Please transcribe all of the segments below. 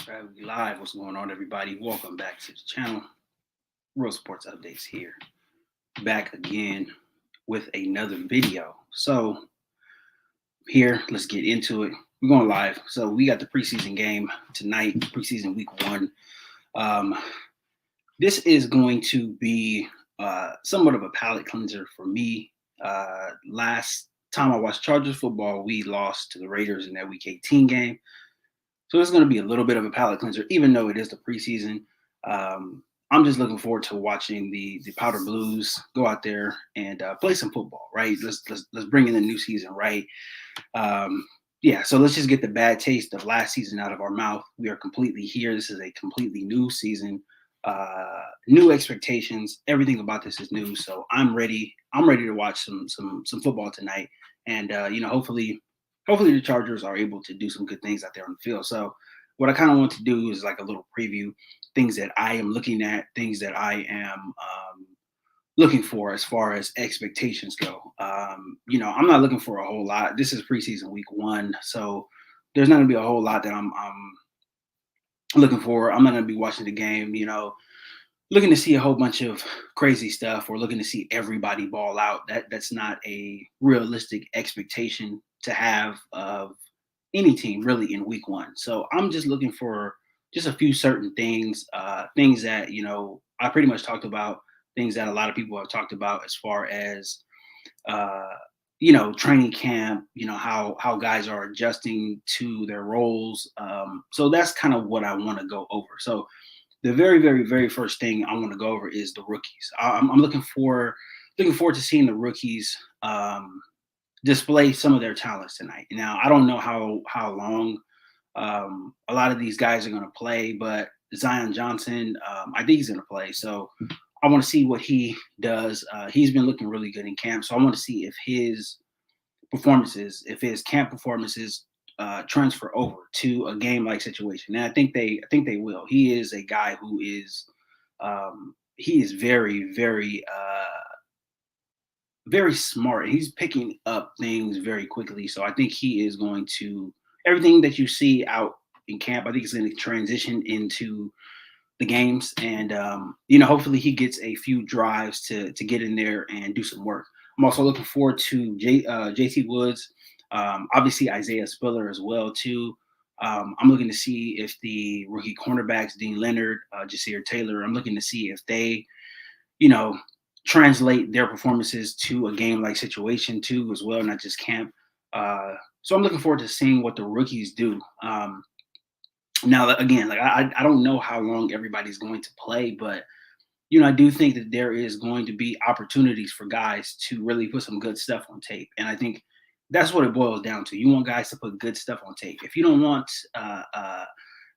Gravity Live. What's going on, everybody? Welcome back to the channel. Real Sports Updates here. Back again with another video. So, here, let's get into it. We're going live. So, we got the preseason game tonight, preseason week 1. This is going to be somewhat of a palate cleanser for me. Last time I watched Chargers football, we lost to the Raiders in that week 18 game. So it's going to be a little bit of a palate cleanser, even though it is the preseason. I'm just looking forward to watching the Powder Blues go out there and play some football, right? Let's bring in the new season, right? So let's just get the bad taste of last season out of our mouth. We are completely here. This is a completely new season, new expectations. Everything about this is new. So I'm ready. I'm ready to watch some football tonight, and hopefully the Chargers are able to do some good things out there on the field. So what I kind of want to do is like a little preview, things that I am looking at, things that I am looking for as far as expectations go. I'm not looking for a whole lot. This is preseason week 1, so there's not going to be a whole lot that I'm looking for. I'm not going to be watching the game, looking to see a whole bunch of crazy stuff or looking to see everybody ball out. That's not a realistic expectation to have of any team really in week 1. So I'm just looking for just a few certain things, things that, I pretty much talked about, things that a lot of people have talked about as far as, training camp, how guys are adjusting to their roles. So that's kind of what I want to go over. So the very, very, very first thing I want to go over is the rookies. I'm looking forward to seeing the rookies display some of their talents tonight. Now, I don't know how long a lot of these guys are going to play, but Zion Johnson, I think he's going to play. So I want to see what he does. He's been looking really good in camp, so I want to see if his camp performances transfer over to a game-like situation. And I think they will. He is a guy who is he is very, very very smart. He's picking up things very quickly. So I think he is going to everything that you see out in camp. I think it's going to transition into the games, and hopefully he gets a few drives to get in there and do some work. I'm also looking forward to JT Woods, obviously Isaiah Spiller as well too. I'm looking to see if the rookie cornerbacks, Dean Leonard, Jasir Taylor, I'm looking to see if they, translate their performances to a game-like situation too as well, not just camp. So I'm looking forward to seeing what the rookies do. Now, again, like I don't know how long everybody's going to play, but I do think that there is going to be opportunities for guys to really put some good stuff on tape, and I think that's what it boils down to. You want guys to put good stuff on tape. If you don't want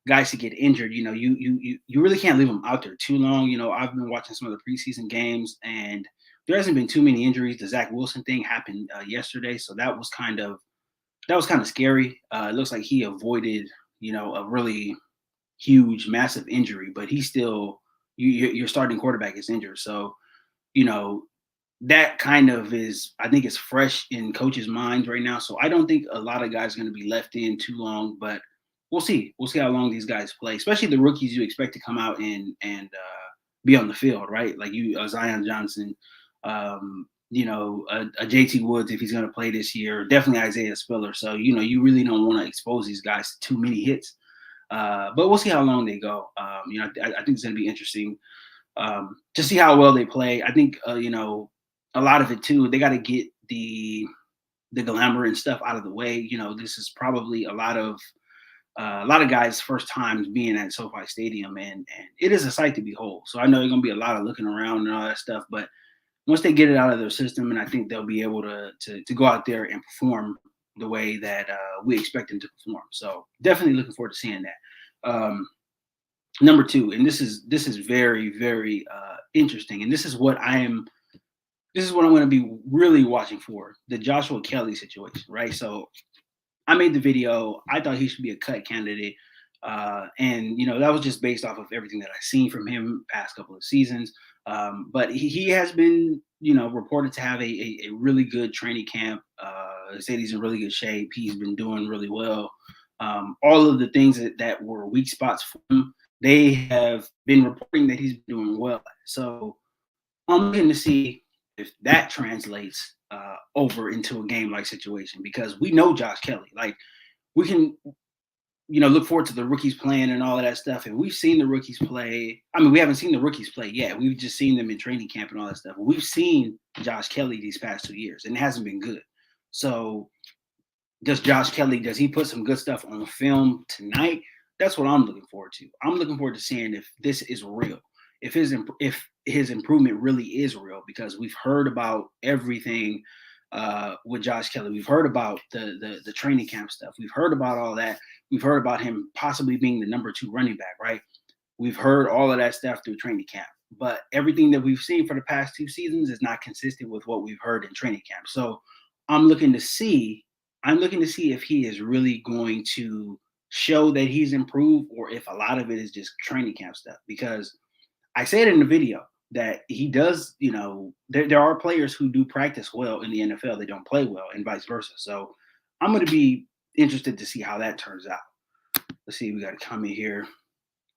guys to get injured, you really can't leave them out there too long. I've been watching some of the preseason games, and there hasn't been too many injuries. The Zach Wilson thing happened yesterday, so that was kind of scary. It looks like he avoided, a really huge, massive injury, but he's still your starting quarterback is injured. So, that kind of is, I think, it's fresh in coaches' minds right now. So I don't think a lot of guys are going to be left in too long, but we'll see. We'll see how long these guys play, especially the rookies you expect to come out and be on the field, right? Like Zion Johnson, a JT Woods if he's going to play this year, definitely Isaiah Spiller. So you really don't want to expose these guys to too many hits. But we'll see how long they go. I think it's going to be interesting to see how well they play. I think a lot of it too. They got to get the glamour and stuff out of the way. This is probably a lot of guys' first times being at SoFi Stadium, and it is a sight to behold. So I know there's gonna be a lot of looking around and all that stuff, but once they get it out of their system, and I think they'll be able to go out there and perform the way that we expect them to perform. So definitely looking forward to seeing that. Number 2, and this is very, very interesting, and this is what I'm going to be really watching for, the Joshua Kelly situation, right? So I made the video. I thought he should be a cut candidate. And that was just based off of everything that I've seen from him past couple of seasons. But he has been, reported to have a really good training camp. They said he's in really good shape. He's been doing really well. All of the things that were weak spots for him, they have been reporting that he's doing well. So I'm looking to see if that translates over into a game like situation, because we know Josh Kelly. Like, we can, look forward to the rookies playing and all of that stuff. And we've seen the rookies play. I mean, we haven't seen the rookies play yet. We've just seen them in training camp and all that stuff. We've seen Josh Kelly these past 2 years, and it hasn't been good. So does he put some good stuff on film tonight? That's what I'm looking forward to. I'm looking forward to seeing if this is real, if his improvement really is real, because we've heard about everything with Josh Kelly. We've heard about the training camp stuff. We've heard about all that. We've heard about him possibly being the number 2 running back, right? We've heard all of that stuff through training camp. But everything that we've seen for the past 2 seasons is not consistent with what we've heard in training camp. So I'm looking to see if he is really going to show that he's improved, or if a lot of it is just training camp stuff. Because I said in the video that he does, there are players who do practice well in the NFL, they don't play well, and vice versa. So I'm going to be interested to see how that turns out. Let's see, we got a comment here.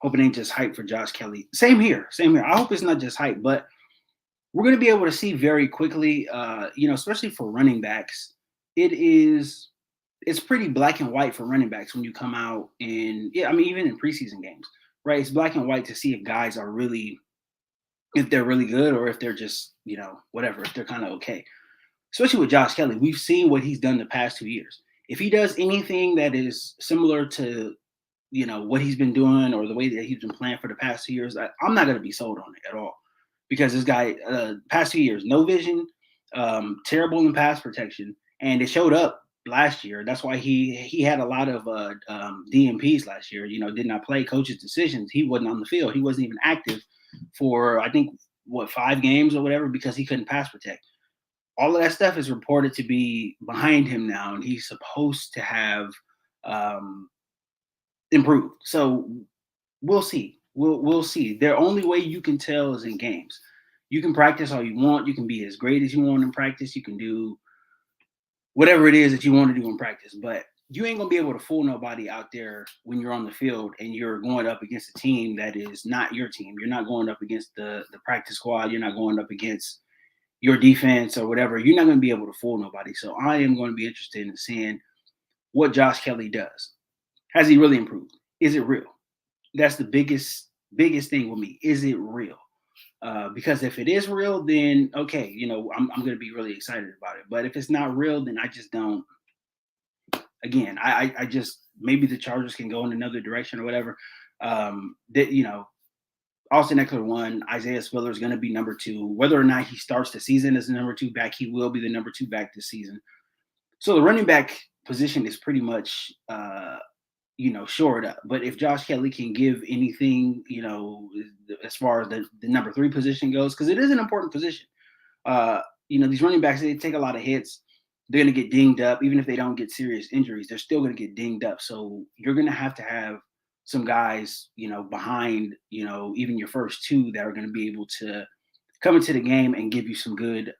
Hope it ain't just hype for Josh Kelly. Same here. I hope it's not just hype, but we're going to be able to see very quickly, especially for running backs. It's pretty black and white for running backs when you come out even in preseason games, right? It's black and white to see if guys are really, if they're really good, or if they're just, whatever, if they're kind of okay. Especially with Josh Kelly, we've seen what he's done the past 2 years. If he does anything that is similar to, what he's been doing, or the way that he's been playing for the past 2 years, I'm not going to be sold on it at all. Because this guy, past 2 years, no vision, terrible in pass protection, and it showed up last year. That's why he had a lot of DMPs last year. Did not play, coach's decisions. He wasn't on the field. He wasn't even active for, I think, 5 games or whatever, because he couldn't pass protect. All of that stuff is reported to be behind him now, and he's supposed to have improved. So we'll see. We'll see. The only way you can tell is in games. You can practice all you want. You can be as great as you want in practice. You can do whatever it is that you want to do in practice. But you ain't going to be able to fool nobody out there when you're on the field and you're going up against a team that is not your team. You're not going up against the practice squad. You're not going up against your defense or whatever. You're not going to be able to fool nobody. So I am going to be interested in seeing what Josh Kelly does. Has he really improved? Is it real? That's the biggest thing with me. Is it real? Because if it is real, then okay, I'm going to be really excited about it. But if it's not real, then I just don't. Again, I just, maybe the Chargers can go in another direction or whatever. Austin Eckler 1, Isaiah Spiller is going to be number 2. Whether or not he starts the season as the number 2 back, he will be the number 2 back this season. So the running back position is pretty much shored up. But if Josh Kelly can give anything, as far as the number 3 position goes, because it is an important position. These running backs, they take a lot of hits. They're going to get dinged up. Even if they don't get serious injuries, they're still going to get dinged up. So you're going to have some guys, behind, even your first 2 that are going to be able to come into the game and give you some good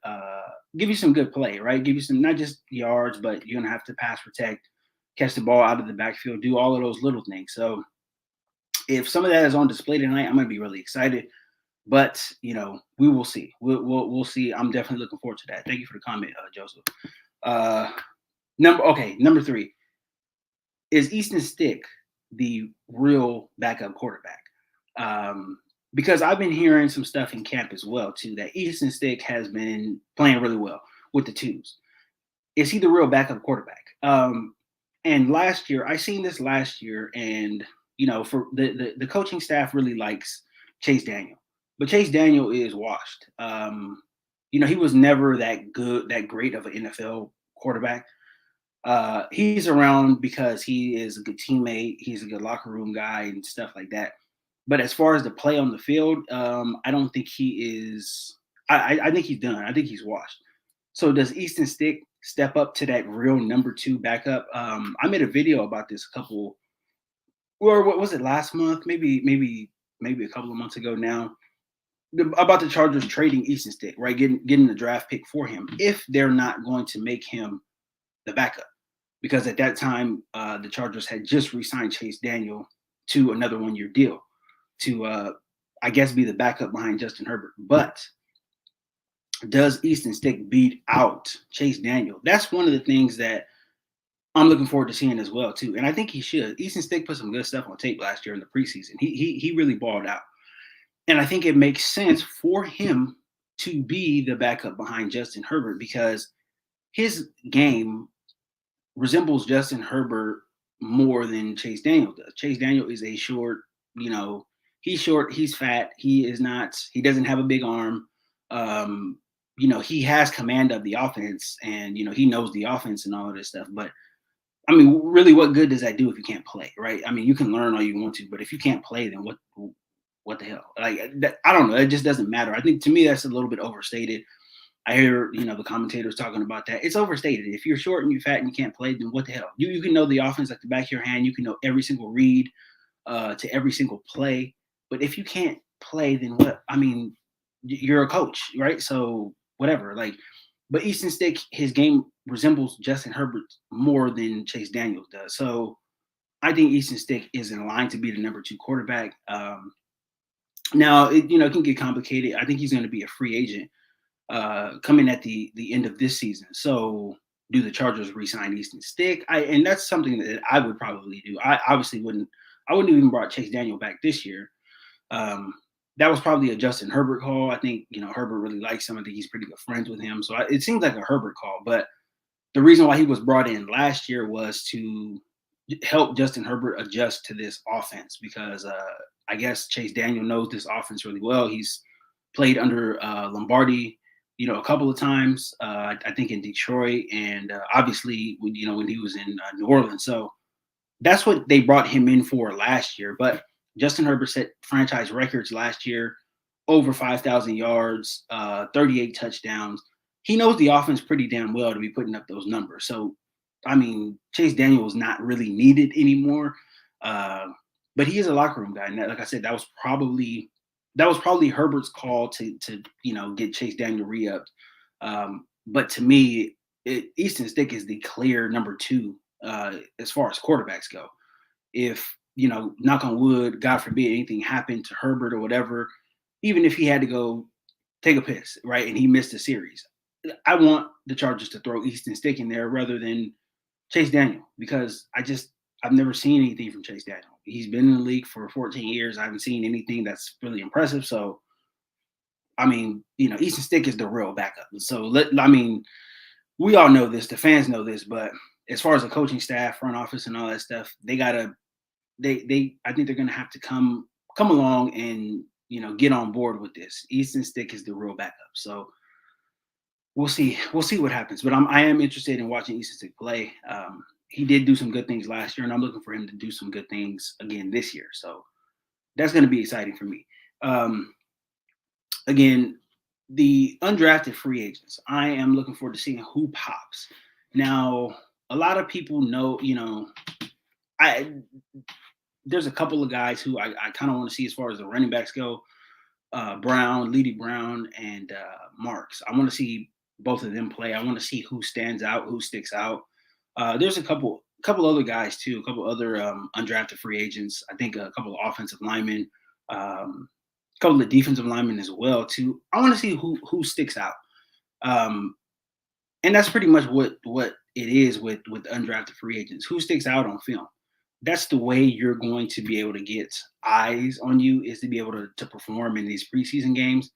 play, right? Give you some, not just yards, but you're going to have to pass protect, catch the ball out of the backfield, do all of those little things. So if some of that is on display tonight, I'm going to be really excited. But, we will see. We'll see. I'm definitely looking forward to that. Thank you for the comment, Joseph. Number 3. Is Easton Stick the real backup quarterback? Because I've been hearing some stuff in camp as well, too, that Easton Stick has been playing really well with the 2s. Is he the real backup quarterback? And last year, I seen this last year, and, for the coaching staff really likes Chase Daniel. But Chase Daniel is washed. He was never that great of an NFL quarterback. He's around because he is a good teammate. He's a good locker room guy and stuff like that. But as far as the play on the field, I don't think he is. I think he's done. I think he's washed. So does Easton Stick step up to that real number 2 backup? I made a video about this what was it, last month? Maybe a couple of months ago now, about the Chargers trading Easton Stick, right? Getting the draft pick for him if they're not going to make him the backup. because at that time the Chargers had just re-signed Chase Daniel to another 1-year deal to, I guess, be the backup behind Justin Herbert. But does Easton Stick beat out Chase Daniel? That's one of the things that I'm looking forward to seeing as well too, and I think he should. Easton Stick put some good stuff on tape last year in the preseason. He really balled out, and I think it makes sense for him to be the backup behind Justin Herbert because his game resembles Justin Herbert more than Chase Daniel does. Chase Daniel is a short, he's short, he's fat, he doesn't have a big arm. He has command of the offense and, he knows the offense and all of this stuff. But I mean, really, what good does that do if you can't play, right? I mean, you can learn all you want to, but if you can't play, then what the hell? Like, I don't know. It just doesn't matter. I think to me, that's a little bit overstated. I hear, the commentators talking about that. It's overstated. If you're short and you're fat and you can't play, then what the hell? You can know the offense like the back of your hand. You can know every single read to every single play. But if you can't play, then what? I mean, you're a coach, right? So whatever. But Easton Stick, his game resembles Justin Herbert more than Chase Daniels does. So I think Easton Stick is in line to be the number 2 quarterback. Now, it can get complicated. I think he's going to be a free agent coming at the end of this season. So do the Chargers re-sign Easton Stick? And that's something that I would probably do. I obviously wouldn't. I wouldn't even brought Chase Daniel back this year. That was probably a Justin Herbert call. I think Herbert really likes him. I think he's pretty good friends with him. So it seems like a Herbert call. But the reason why he was brought in last year was to help Justin Herbert adjust to this offense because I guess Chase Daniel knows this offense really well. He's played under Lombardi, a couple of times. I think in Detroit and obviously when he was in New Orleans. So that's what they brought him in for last year. But Justin Herbert set franchise records last year, over 5,000 yards, 38 touchdowns. He knows the offense pretty damn well to be putting up those numbers. So, I mean, Chase Daniel is not really needed anymore. But he is a locker room guy. And like I said, that was probably Herbert's call to get Chase Daniel re-upped. But to me, Easton Stick is the clear number 2 as far as quarterbacks go. If, knock on wood, God forbid anything happened to Herbert or whatever, even if he had to go take a piss, right, and he missed a series, I want the Chargers to throw Easton Stick in there rather than Chase Daniel because I've never seen anything from Chase Daniel. He's been in the league for 14 years. I haven't seen anything that's really impressive. So, I mean, Easton Stick is the real backup. So, we all know this. The fans know this. But as far as the coaching staff, front office, and all that stuff, I think they're going to have to come along and, get on board with this. Easton Stick is the real backup. So, we'll see what happens. But I am interested in watching Easton Stick play. He did do some good things last year, and I'm looking for him to do some good things again this year. So that's going to be exciting for me. Again, the undrafted free agents, I am looking forward to seeing who pops. Now, a lot of people know, there's a couple of guys who I kind of want to see as far as the running backs go. Leedy Brown, and Marks. I want to see both of them play. I want to see who stands out, who sticks out. There's a couple other guys too, a couple other undrafted free agents. I think a couple of offensive linemen, a couple of defensive linemen as well too. I want to see who sticks out, and that's pretty much what it is with undrafted free agents. Who sticks out on film? That's the way you're going to be able to get eyes on you, is to be able to perform in these preseason games.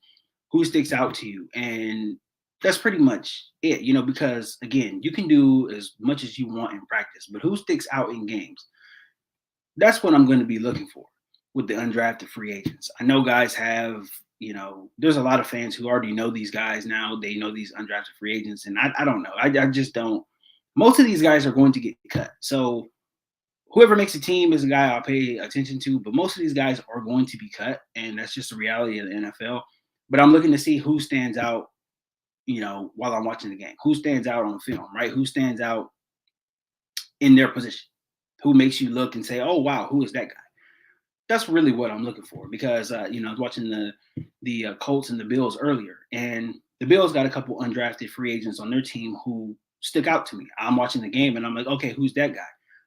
Who sticks out to you? And that's pretty much it, because again, you can do as much as you want in practice, but who sticks out in games? That's what I'm going to be looking for with the undrafted free agents. I know guys have, there's a lot of fans who already know these guys now. They know these undrafted free agents, and I don't know. I just don't. Most of these guys are going to get cut. So whoever makes a team is a guy I'll pay attention to, but most of these guys are going to be cut, and that's just the reality of the NFL. But I'm looking to see who stands out, while I'm watching the game. Who stands out on film, right? Who stands out in their position? Who makes you look and say, oh, wow, who is that guy? That's really what I'm looking for because, I was watching the Colts and the Bills earlier, and the Bills got a couple undrafted free agents on their team who stick out to me. I'm watching the game and I'm like, okay, who's that guy?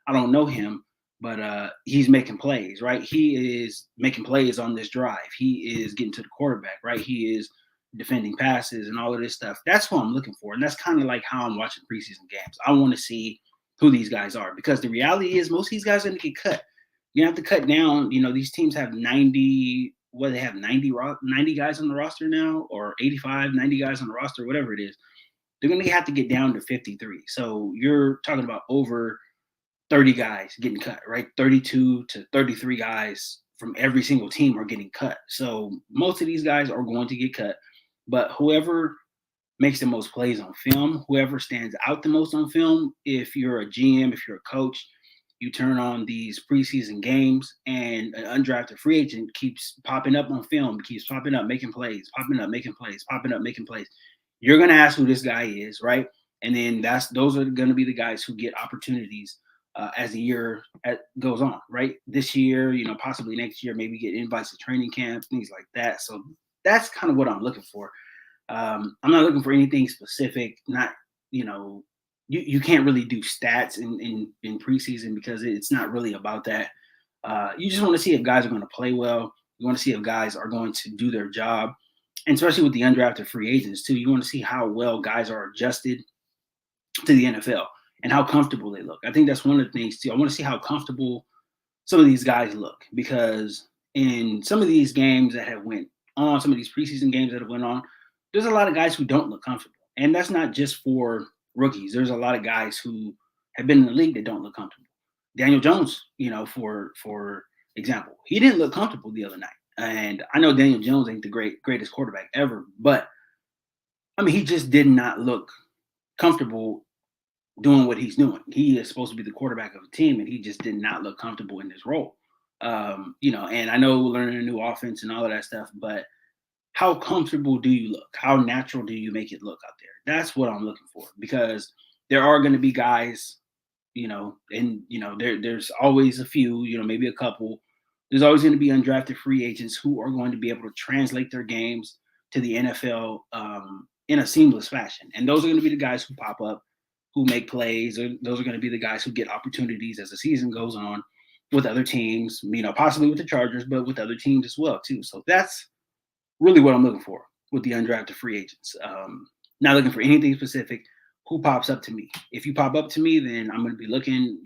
I don't know him, but he's making plays, right? He is making plays on this drive. He is getting to the quarterback, right? He is defending passes and all of this stuff. That's what I'm looking for. And that's kind of like how I'm watching preseason games. I want to see who these guys are, because the reality is most of these guys are going to get cut. You have to cut down. These teams have 90, what, they have 90 guys on the roster now, or 85, 90 guys on the roster, whatever it is. They're going to have to get down to 53. So you're talking about over 30 guys getting cut, right? 32 to 33 guys from every single team are getting cut. So most of these guys are going to get cut, but whoever makes the most plays on film, whoever stands out the most on film, if you're a GM, if you're a coach, you turn on these preseason games and an undrafted free agent keeps popping up on film, keeps popping up, making plays, popping up, making plays, popping up, making plays. You're going to ask who this guy is, right? And then those are going to be the guys who get opportunities as the year goes on, right? This year, possibly next year, maybe get invites to training camp, things like that. So that's kind of what I'm looking for. I'm not looking for anything specific. Not, you can't really do stats in preseason because it's not really about that. You just want to see if guys are going to play well. You want to see if guys are going to do their job, and especially with the undrafted free agents too. You want to see how well guys are adjusted to the NFL and how comfortable they look. I think that's one of the things too. I want to see how comfortable some of these guys look, because in some of these games that have went on, some of these preseason games that have went on, there's a lot of guys who don't look comfortable. And that's not just for rookies. There's a lot of guys who have been in the league that don't look comfortable. Daniel Jones, for example, he didn't look comfortable the other night. And I know Daniel Jones ain't the greatest quarterback ever, but I mean, he just did not look comfortable doing what he's doing. He is supposed to be the quarterback of the team, and he just did not look comfortable in his role. And I know learning a new offense and all of that stuff, but how comfortable do you look? How natural do you make it look out there? That's what I'm looking for, because there are going to be guys, there's always a few, maybe a couple. There's always going to be undrafted free agents who are going to be able to translate their games to the NFL in a seamless fashion. And those are going to be the guys who pop up, who make plays. Those are going to be the guys who get opportunities as the season goes on with other teams, possibly with the Chargers, but with other teams as well, too. So that's really what I'm looking for with the undrafted free agents. Not looking for anything specific. Who pops up to me? If you pop up to me, then I'm going to be looking,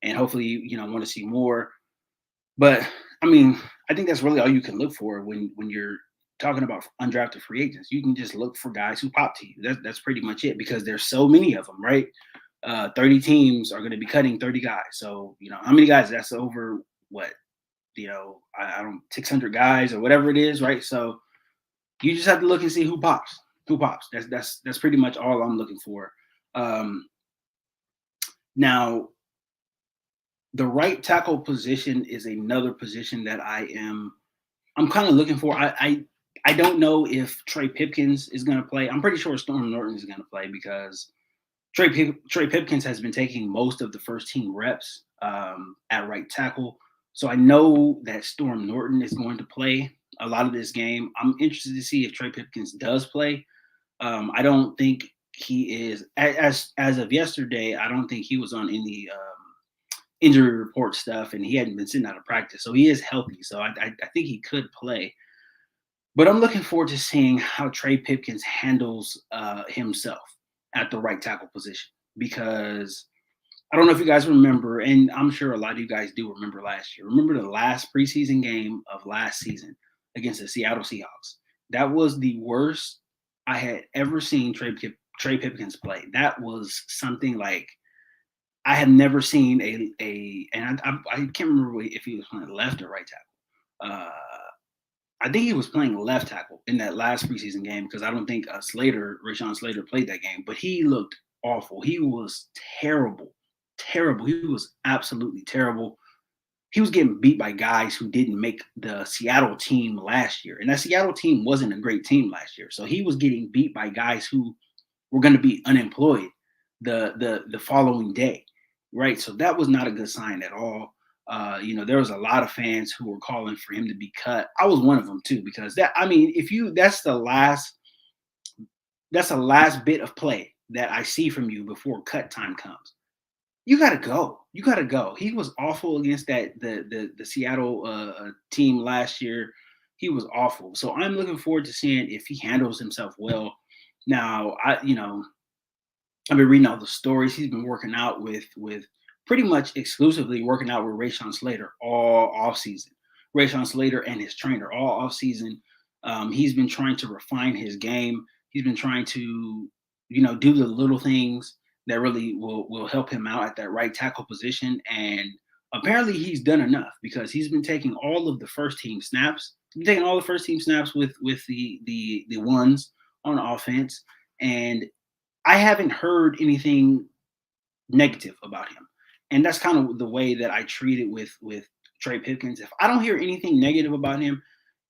and hopefully, want to see more. But I mean, I think that's really all you can look for when you're talking about undrafted free agents. You can just look for guys who pop to you. That's pretty much it, because there's so many of them, right? 30 teams are going to be cutting 30 guys. So, how many guys? That's over what? I don't 600 guys or whatever it is, right? So you just have to look and see who pops. Who pops? That's pretty much all I'm looking for. Now, the right tackle position is another position that I'm kind of looking for. I don't know if Trey Pipkins is going to play. I'm pretty sure Storm Norton is going to play, because Trey Pipkins has been taking most of the first team reps at right tackle. So I know that Storm Norton is going to play a lot of this game. I'm interested to see if Trey Pipkins does play. I don't think he is, as of yesterday, I don't think he was on any injury report stuff, and he hadn't been sitting out of practice. So he is healthy. So I think he could play. But I'm looking forward to seeing how Trey Pipkins handles himself at the right tackle position, because I don't know if you guys remember, and I'm sure a lot of you guys do remember last year. Remember the last preseason game of last season against the Seattle Seahawks? That was the worst I had ever seen Trey Pipkins play. That was something like I had never seen and I can't remember if he was playing left or right tackle. I think he was playing left tackle in that last preseason game, because I don't think Rashawn Slater played that game, but he looked awful. He was terrible. He was absolutely terrible. He was getting beat by guys who didn't make the Seattle team last year. And that Seattle team wasn't a great team last year. So he was getting beat by guys who were going to be unemployed the following day, right? So that was not a good sign at all. There was a lot of fans who were calling for him to be cut. I was one of them too, because that's the last bit of play that I see from you before cut time comes. You gotta go. You gotta go. He was awful against the Seattle team last year. He was awful. So I'm looking forward to seeing if he handles himself well. Now, I've been reading all the stories. He's been working out with pretty much exclusively working out with Rashawn Slater all off season. Rashawn Slater and his trainer all off season. He's been trying to refine his game. He's been trying to, do the little things that really will help him out at that right tackle position. And apparently he's done enough because he's been taking all of the first team snaps. He's been taking all the first team snaps with the ones on offense. And I haven't heard anything negative about him. And that's kind of the way that I treat it with Trey Pipkins. If I don't hear anything negative about him,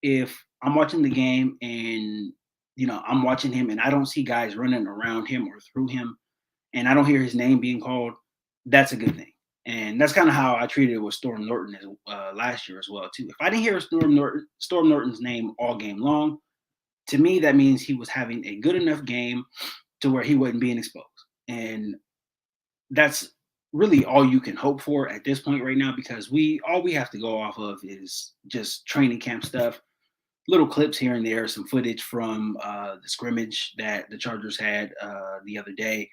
if I'm watching the game and I'm watching him and I don't see guys running around him or through him and I don't hear his name being called, that's a good thing. And that's kind of how I treated it with Storm Norton last year as well too. If I didn't hear Storm Norton's name all game long, to me that means he was having a good enough game to where he wasn't being exposed. And that's really all you can hope for at this point right now, because all we have to go off of is just training camp stuff, little clips here and there, some footage from the scrimmage that the Chargers had the other day.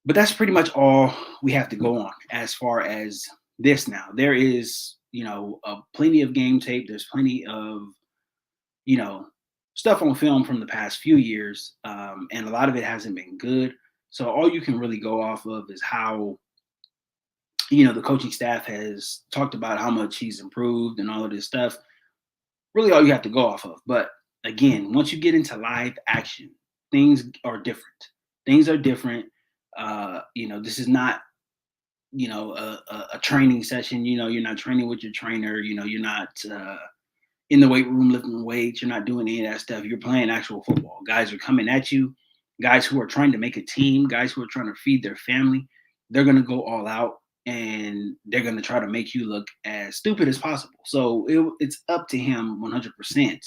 But that's pretty much all we have to go on as far as this now. There is, plenty of game tape. There's plenty of, stuff on film from the past few years, and a lot of it hasn't been good. So all you can really go off of is how, the coaching staff has talked about how much he's improved and all of this stuff. Really all you have to go off of. But again, once you get into live action, things are different. Things are different. This is not, a training session. You're not training with your trainer. You're not in the weight room lifting weights. You're not doing any of that stuff. You're playing actual football. Guys are coming at you. Guys who are trying to make a team. Guys who are trying to feed their family. They're going to go all out and they're going to try to make you look as stupid as possible. So it's up to him 100%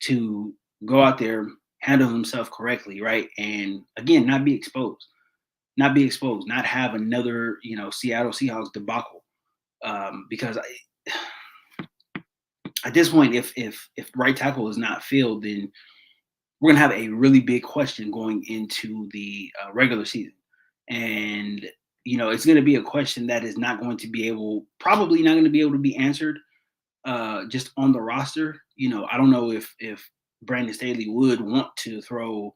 to go out there, handle himself correctly, right? And again, not be exposed. Not have another, Seattle Seahawks debacle. Because at this point, if right tackle is not filled, then we're going to have a really big question going into the regular season. And, it's going to be a question that is probably not going to be able to be answered just on the roster. I don't know if Brandon Staley would want to throw,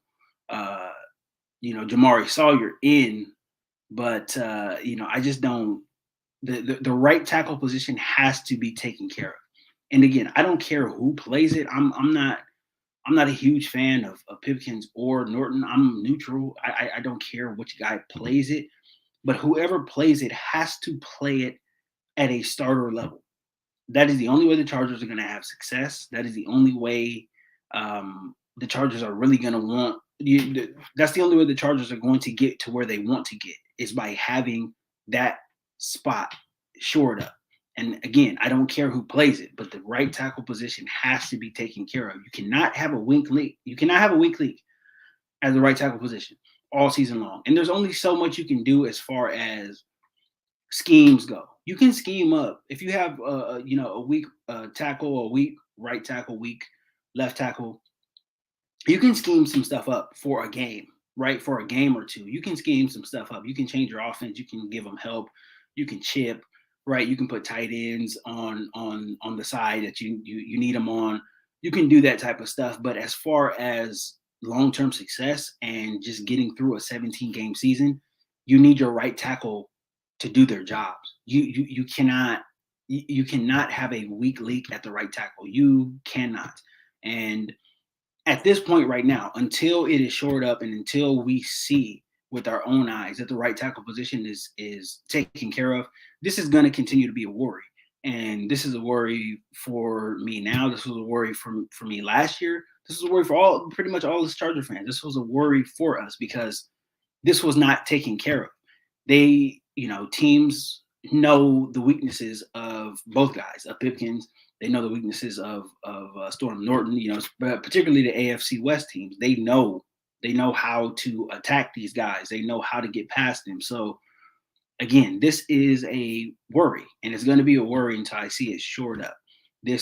Jamari Sawyer in, but, I just don't. The right tackle position has to be taken care of. And again, I don't care who plays it. I'm not a huge fan of Pipkins or Norton. I'm neutral. I don't care which guy plays it, but whoever plays it has to play it at a starter level. That is the only way the Chargers are going to have success. That is the only way the Chargers are really going to want. That's the only way the Chargers are going to get to where they want to get, is by having that spot shored up. And again, I don't care who plays it, but the right tackle position has to be taken care of. You cannot have a weak link. You cannot have a weak link as the right tackle position all season long. And there's only so much you can do as far as schemes go. You can scheme up if you have a weak tackle, a weak right tackle, weak left tackle. You can scheme some stuff up for a game, right? For a game or two, you can scheme some stuff up. You can change your offense. You can give them help. You can chip, right? You can put tight ends on the side that you need them on. You can do that type of stuff. But as far as long-term success and just getting through a 17-game season, you need your right tackle to do their jobs. You cannot have a weak link at the right tackle. You cannot. And at this point right now, until it is shored up and until we see with our own eyes that the right tackle position is taken care of, this is going to continue to be a worry. And this is a worry for me now. This was a worry for me last year. This was a worry for pretty much all the Charger fans. This was a worry for us because this was not taken care of. Teams know the weaknesses of both guys, of Pipkins. They know the weaknesses of Storm Norton, particularly the AFC West teams. They know They know how to attack these guys. They know how to get past them. So again, this is a worry, and it's going to be a worry until I see it shored up. The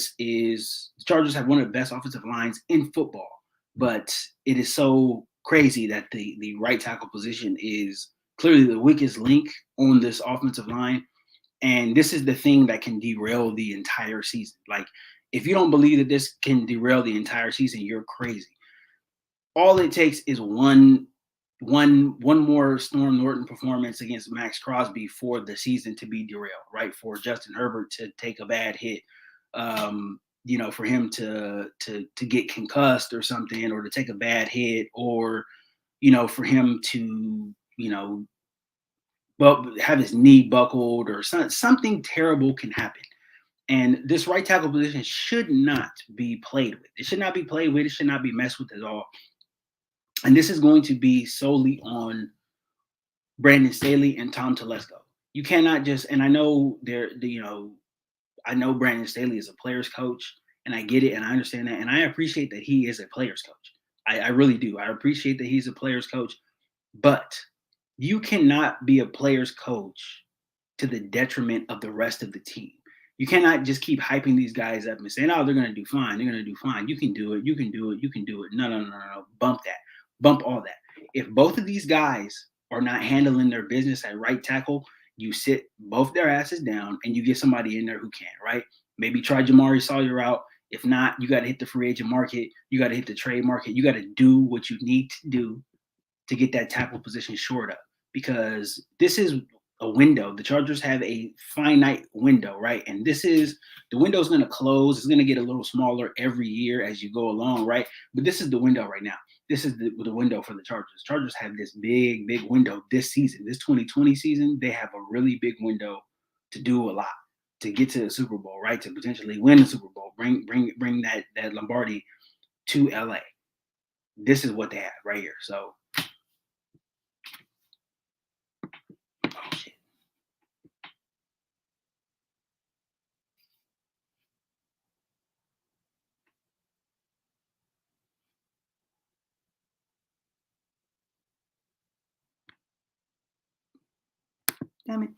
Chargers have one of the best offensive lines in football, but it is so crazy that the right tackle position is clearly the weakest link on this offensive line. And this is the thing that can derail the entire season. Like, if you don't believe that this can derail the entire season, you're crazy. All it takes is one more Storm Norton performance against Max Crosby for the season to be derailed, right? For Justin Herbert to take a bad hit, for him to get concussed or something, or to take a bad hit, or for him to have his knee buckled, or something terrible can happen. And this right tackle position should not be played with. It should not be played with. It should not be messed with at all. And this is going to be solely on Brandon Staley and Tom Telesco. You cannot just, and I know I know Brandon Staley is a player's coach, and I get it, and I understand that, and I appreciate that he is a player's coach. I really do. I appreciate that he's a player's coach, but you cannot be a player's coach to the detriment of the rest of the team. You cannot just keep hyping these guys up and saying, "Oh, they're going to do fine. They're going to do fine. You can do it. You can do it. You can do it." No, no, no, no, no. Bump that. Bump all that. If both of these guys are not handling their business at right tackle, you sit both their asses down and you get somebody in there who can, right? Maybe try Jamari Sawyer out. If not, you got to hit the free agent market. You got to hit the trade market. You got to do what you need to do to get that tackle position shored up, because this is a window. The Chargers have a finite window, right? And the window is going to close. It's going to get a little smaller every year as you go along, right? But this is the window right now. This is the window for the Chargers. Chargers have this big, big window this season. This 2020 season, they have a really big window to do a lot, to get to the Super Bowl, right? To potentially win the Super Bowl, bring that Lombardi to LA. This is what they have right here. So, oh shit. Damn it.